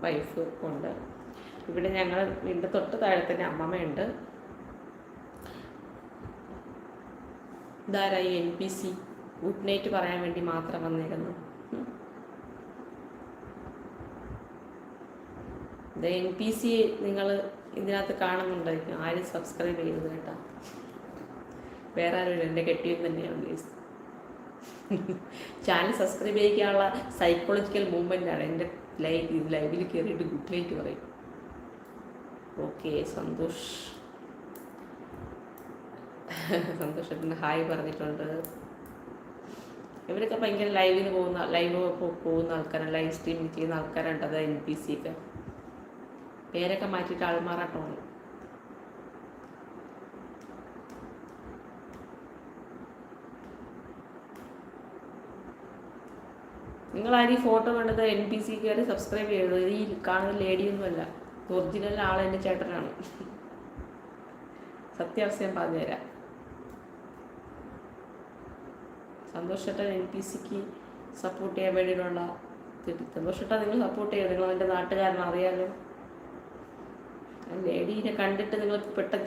Wife ഉണ്ട്. ഇവിടെ ഞങ്ങൾ വീടിൻ്റെ തൊട്ട് താഴെ തന്നെ അമ്മമ്മയുണ്ട്. ഇതാരായി NPC ഗുഡ് നൈറ്റ് പറയാൻ വേണ്ടി മാത്രം വന്നിരുന്നു. ഇത് NPC നിങ്ങൾ ഇതിനകത്ത് കാണുന്നുണ്ടായിരിക്കും. ആരും സബ്സ്ക്രൈബ് ചെയ്തത് കേട്ടോ. വേറെ ആരും എൻ്റെ കെട്ടിയും തന്നെയാണ് ഗൈസ്. ചാനൽ സബ്സ്ക്രൈബ് ചെയ്യിക്കാനുള്ള സൈക്കോളജിക്കൽ മൂവ്മെൻ്റാണ്. എൻ്റെ ലൈവിൽ കയറിയിട്ട് ഗുഡ് നൈറ്റ് പറയും. ഓക്കെ, സന്തോഷത്തിന് ഹായ് പറഞ്ഞിട്ടുണ്ട്. ഇവരൊക്കെ ഭയങ്കര ലൈവ് പോകുന്ന ആൾക്കാരാണ്, ലൈവ് സ്ട്രീമിങ് ചെയ്യുന്ന ആൾക്കാരുണ്ട്. അത് NPC ഒക്കെ പേരൊക്കെ മാറ്റിയിട്ട് ആൾമാറാട്ടമാണ്. നിങ്ങളാരും ഈ ഫോട്ടോ കണ്ടത് NPC കയറി സബ്സ്ക്രൈബ് ചെയ്തത്. ഈ കാണുന്ന ലേഡിയൊന്നുമല്ല, ഒറിജിനൽ ആളെൻ്റെ ചേട്ടനാണ്. സത്യാവസ്ഥ ഞാൻ പറഞ്ഞുതരാം. സന്തോഷേട്ടൻ NPCക്ക് സപ്പോർട്ട് ചെയ്യാൻ വേണ്ടിയിട്ടുള്ള സന്തോഷേട്ടാ, നിങ്ങൾ സപ്പോർട്ട് ചെയ്യുക. നിങ്ങൾ എൻ്റെ നാട്ടുകാരൻ അറിയാലോ. ലേഡീനെ കണ്ടിട്ട് നിങ്ങൾ പെട്ടെന്ന്